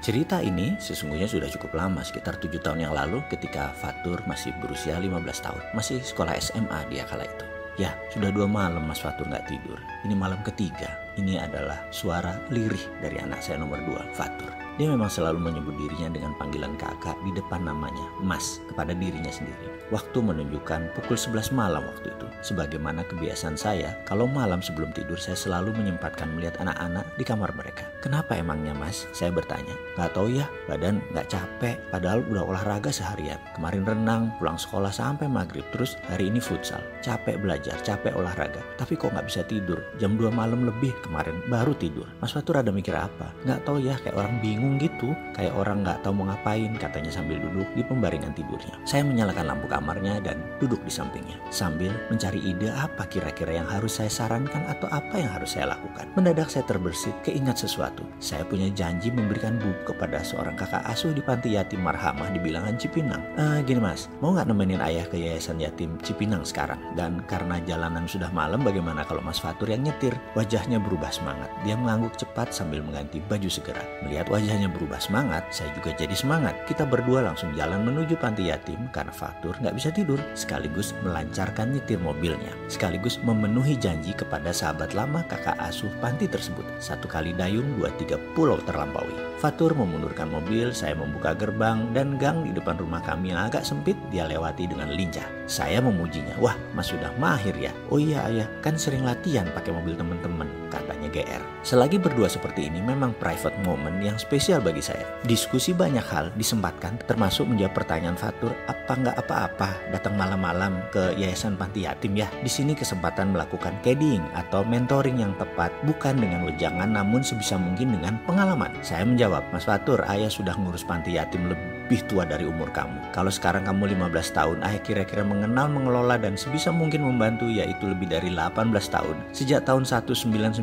Cerita ini sesungguhnya sudah cukup lama, sekitar 7 tahun yang lalu ketika Fatur masih berusia 15 tahun. Masih sekolah SMA dia kala itu. Ya, sudah 2 malam Mas Fatur nggak tidur. Ini malam ketiga. Ini adalah suara lirih dari anak saya nomor 2, Fatur. Dia memang selalu menyebut dirinya dengan panggilan kakak di depan namanya, Mas, kepada dirinya sendiri. Waktu menunjukkan pukul 11 malam waktu itu. Sebagaimana kebiasaan saya, kalau malam sebelum tidur saya selalu menyempatkan melihat anak-anak di kamar mereka. Kenapa emangnya Mas? Saya bertanya. Nggak tahu ya, badan nggak capek, padahal udah olahraga seharian. Kemarin renang, pulang sekolah sampai maghrib, terus hari ini futsal. Capek belajar, capek olahraga, tapi kok nggak bisa tidur. Jam 2 malam lebih kemarin baru tidur. Mas Fatur ada mikir apa? Nggak tahu ya, kayak orang bingung gitu, kayak orang nggak tahu mau ngapain, katanya sambil duduk di pembaringan tidurnya. Saya menyalakan lampu kamarnya dan duduk di sampingnya sambil mencari ide apa kira-kira yang harus saya sarankan atau apa yang harus saya lakukan. Mendadak saya terbersit, keingat sesuatu. Saya punya janji memberikan buku kepada seorang kakak asuh di panti yatim Marhamah di bilangan Cipinang. Gini Mas, mau nggak nemenin ayah ke yayasan yatim Cipinang sekarang? Dan karena jalanan sudah malam, bagaimana kalau Mas Fatur yang nyetir? Wajahnya berubah semangat. Dia mengangguk cepat sambil mengganti baju segera. Melihat wajahnya berubah semangat, saya juga jadi semangat. Kita berdua langsung jalan menuju panti yatim karena Fatur nggak bisa tidur, sekaligus melancarkan nyetir mobilnya, sekaligus memenuhi janji kepada sahabat lama kakak asuh panti tersebut. 1 kali dayung, 2-3 pulau terlampaui. Fatur memundurkan mobil, saya membuka gerbang, dan gang di depan rumah kami yang agak sempit dia lewati dengan lincah. Saya memujinya, wah Mas sudah mahir ya. Oh iya ayah, kan sering latihan pakai mobil teman-teman, katanya GR. Selagi berdua seperti ini memang private moment yang spesial bagi saya. Diskusi banyak hal disempatkan, termasuk menjawab pertanyaan Fatur, apa nggak apa-apa datang malam-malam ke yayasan panti yatim ya. Di sini kesempatan melakukan caddying atau mentoring yang tepat, bukan dengan wejangan namun sebisa mungkin dengan pengalaman. Saya menjawab, Mas Fatur, ayah sudah ngurus panti yatim lebih tua dari umur kamu. Kalau sekarang kamu 15 tahun, ayah kira-kira mengenal, mengelola dan sebisa mungkin membantu, yaitu lebih dari 18 tahun. Sejak tahun 1996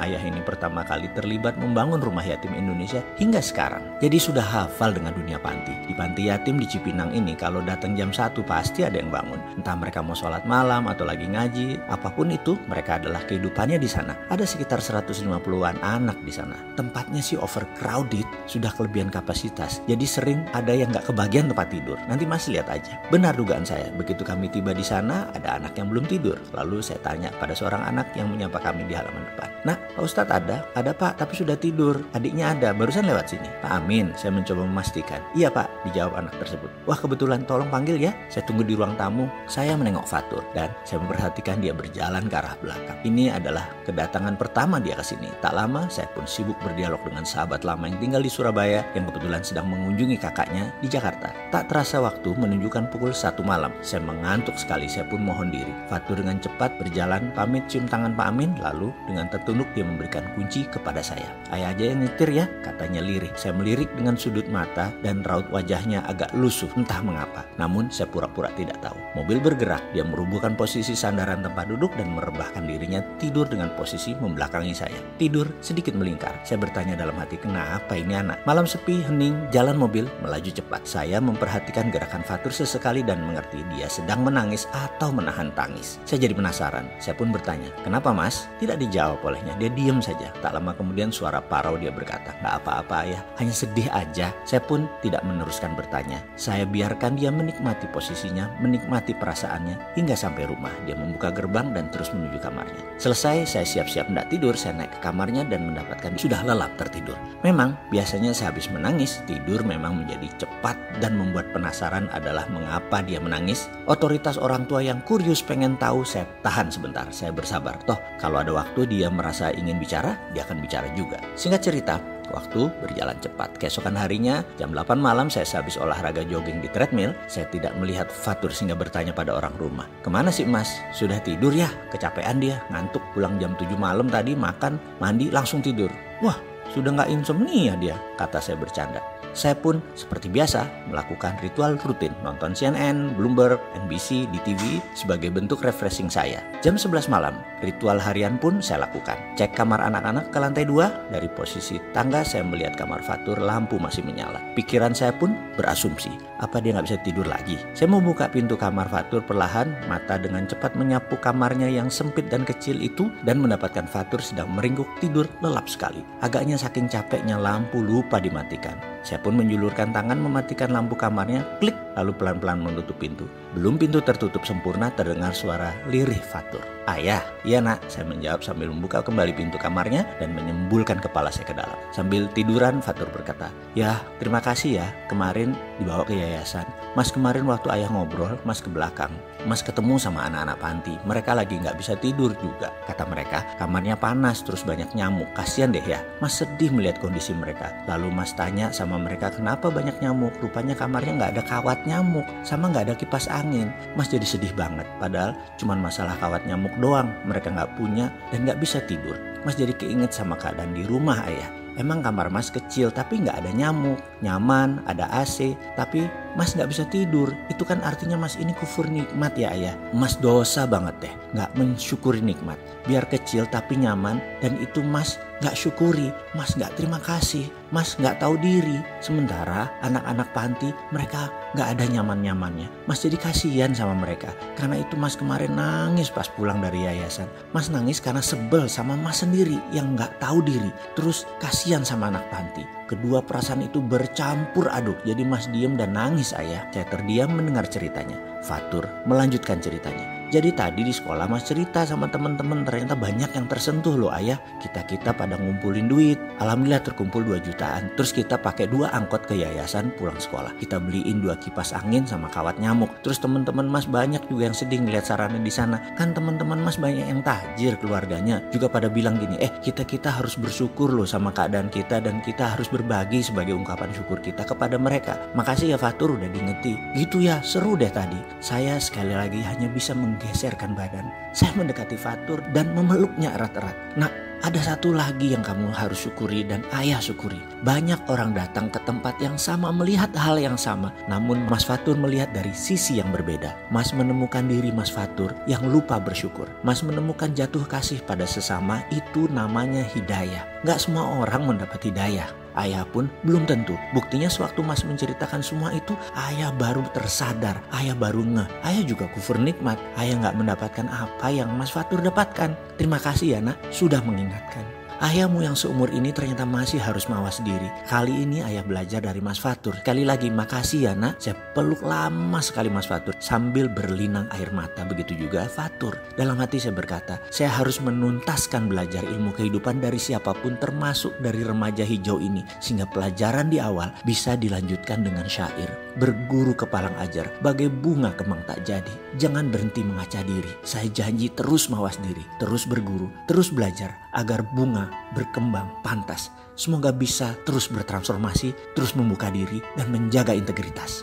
ayah ini pertama kali terlibat membangun rumah yatim Indonesia hingga sekarang. Jadi sudah hafal dengan dunia panti. Di panti yatim di Cipinang ini kalau datang jam 1 pasti ada yang bangun. Entah mereka mau sholat malam atau lagi ngaji, apapun itu, mereka adalah kehidupannya di sana. Ada sekitar 150-an anak di sana. Tempatnya sih overcrowded, sudah kelebihan kapasitas. Jadi sering ada yang nggak kebagian tempat tidur. Nanti Mas lihat aja. Benar dugaan saya. Begitu kami tiba di sana, ada anak yang belum tidur. Lalu saya tanya pada seorang anak yang menyapa kami di halaman depan. Nah, Pak Ustadz ada? Ada Pak, tapi sudah tidur. Adiknya ada, barusan lewat sini. Pak Amin, saya mencoba memastikan. Iya Pak, dijawab anak tersebut. Wah kebetulan, tolong panggil ya. Saya tunggu di ruang tamu. Saya menengok Fatur dan saya memperhatikan dia berjalan ke arah belakang. Ini adalah kedatangan pertama dia ke sini. Tak lama, saya pun sibuk berdialog dengan sahabat lama yang tinggal di Surabaya yang kebetulan sedang mengunjungi kakaknya di Jakarta. Tak terasa waktu menunjukkan pukul 1 malam. Saya mengantuk sekali, saya pun mohon diri. Fatur dengan cepat berjalan, pamit cium tangan Pak Amin, lalu dengan tertunduk dia memberikan kunci kepada saya. Ayah aja yang nyetir ya, katanya lirih. Saya melirik dengan sudut mata dan raut wajahnya agak lusuh, entah mengapa. Namun saya pura-pura tidak tahu. Mobil bergerak, dia merubuhkan posisi sandaran tempat duduk dan merebahkan dirinya tidur dengan posisi membelakangi saya. Tidur sedikit melingkar. Saya bertanya dalam hati, kenapa ini anak? Malam sepi, hening, jalan mobil melaju cepat. Saya memperhatikan gerakan Fatur sesekali dan mengerti dia sedang menangis atau menahan tangis. Saya jadi penasaran. Saya pun bertanya, kenapa Mas? Tidak dijawab olehnya, dia diam saja. Tak lama kemudian suara parau dia berkata, nggak apa-apa ayah, hanya sedih aja. Saya pun tidak meneruskan bertanya. Saya biarkan dia menikmati posisinya, menikmati perasaannya hingga sampai rumah. Dia membuka gerbang dan terus menuju kamarnya. Selesai, saya siap-siap hendak tidur. Saya naik ke kamarnya dan mendapatkan sudah lelap tertidur. Memang biasanya sehabis menangis, tidur memang menjadi cepat dan membuat penasaran adalah mengapa dia menangis. Otoritas orang tua yang kurius pengen tahu, saya tahan sebentar. Saya bersabar. Toh kalau ada waktu dia merasa ingin bicara, dia akan bicara juga. Singkat cerita, waktu berjalan cepat. Keesokan harinya, jam 8 malam saya sehabis olahraga jogging di treadmill. Saya tidak melihat Fatur sehingga bertanya pada orang rumah. Kemana sih Mas? Sudah tidur ya? Kecapean dia, ngantuk, pulang jam 7 malam tadi, makan, mandi, langsung tidur. Wah, sudah nggak insomnia dia, kata saya bercanda. Saya pun seperti biasa melakukan ritual rutin, nonton CNN, Bloomberg, NBC di TV sebagai bentuk refreshing saya. Jam 11 malam, ritual harian pun saya lakukan. Cek kamar anak-anak ke lantai 2, dari posisi tangga saya melihat kamar Fatur lampu masih menyala. Pikiran saya pun berasumsi, apa dia nggak bisa tidur lagi? Saya membuka pintu kamar Fatur perlahan, mata dengan cepat menyapu kamarnya yang sempit dan kecil itu dan mendapatkan Fatur sedang meringkuk tidur lelap sekali. Agaknya saking capeknya lampu lupa dimatikan. Saya pun menjulurkan tangan mematikan lampu kamarnya, klik, lalu pelan-pelan menutup pintu. Belum pintu tertutup sempurna terdengar suara lirih Fatur. Ayah, iya nak, saya menjawab sambil membuka kembali pintu kamarnya dan menyembulkan kepala saya ke dalam. Sambil tiduran Fatur berkata, ya terima kasih ya, kemarin dibawa ke yayasan. Mas kemarin waktu ayah ngobrol, mas ke belakang. Mas ketemu sama anak-anak panti, mereka lagi nggak bisa tidur juga. Kata mereka, kamarnya panas terus banyak nyamuk, kasihan deh ya. Mas sedih melihat kondisi mereka. Lalu mas tanya sama mereka kenapa banyak nyamuk, rupanya kamarnya nggak ada kawat nyamuk, sama nggak ada kipas angin. Mas jadi sedih banget, padahal cuma masalah kawat nyamuk doang, mereka nggak punya dan nggak bisa tidur. Mas jadi keinget sama keadaan di rumah ayah. Emang kamar mas kecil tapi nggak ada nyamuk, nyaman, ada AC, tapi mas nggak bisa tidur. Itu kan artinya mas ini kufur nikmat ya ayah. Mas dosa banget deh, nggak mensyukuri nikmat. Biar kecil tapi nyaman dan itu mas nggak syukuri, mas nggak terima kasih, mas nggak tahu diri. Sementara anak-anak panti mereka nggak ada nyaman-nyamannya. Mas jadi kasihan sama mereka. Karena itu mas kemarin nangis pas pulang dari yayasan. Mas nangis karena sebel sama mas sendiri yang nggak tahu diri. Terus kasihan sama anak panti. Kedua perasaan itu bercampur aduk. Jadi mas diem dan nangis ayah. Saya terdiam mendengar ceritanya. Fatur melanjutkan ceritanya. Jadi tadi di sekolah mas cerita sama teman-teman, ternyata banyak yang tersentuh loh ayah. Kita pada ngumpulin duit. Alhamdulillah terkumpul 2 jutaan. Terus kita pakai 2 angkot ke yayasan pulang sekolah. Kita beliin 2 kipas angin sama kawat nyamuk. Terus teman-teman mas banyak juga yang sedih ngeliat sarana di sana. Kan teman-teman mas banyak yang tajir keluarganya. Juga pada bilang gini, kita harus bersyukur loh sama keadaan kita dan kita harus berbagi sebagai ungkapan syukur kita kepada mereka. Makasih ya Fatur udah diingeti. Gitu ya, seru deh tadi. Saya sekali lagi hanya bisa menggeserkan badan. Saya mendekati Fatur dan memeluknya erat-erat. Nah, ada satu lagi yang kamu harus syukuri dan ayah syukuri. Banyak orang datang ke tempat yang sama melihat hal yang sama. Namun Mas Fatur melihat dari sisi yang berbeda. Mas menemukan diri Mas Fatur yang lupa bersyukur. Mas menemukan jatuh kasih pada sesama, itu namanya hidayah. Gak semua orang mendapat hidayah. Ayah pun belum tentu. Buktinya sewaktu mas menceritakan semua itu, ayah baru tersadar, ayah baru ngeh. Ayah juga kufur nikmat, ayah gak mendapatkan apa yang Mas Fatur dapatkan. Terima kasih ya nak, sudah mengingatkan. Ayahmu yang seumur ini ternyata masih harus mawas diri. Kali ini ayah belajar dari Mas Fatur. Sekali lagi makasih ya nak. Saya peluk lama sekali Mas Fatur sambil berlinang air mata. Begitu juga Fatur. Dalam hati saya berkata, saya harus menuntaskan belajar ilmu kehidupan dari siapapun, termasuk dari remaja hijau ini. Sehingga pelajaran di awal bisa dilanjutkan dengan syair. Berguru kepalang ajar, bagai bunga kembang tak jadi. Jangan berhenti mengaca diri. Saya janji terus mawas diri, terus berguru, terus belajar agar bunga berkembang pantas. Semoga bisa terus bertransformasi, terus membuka diri dan menjaga integritas.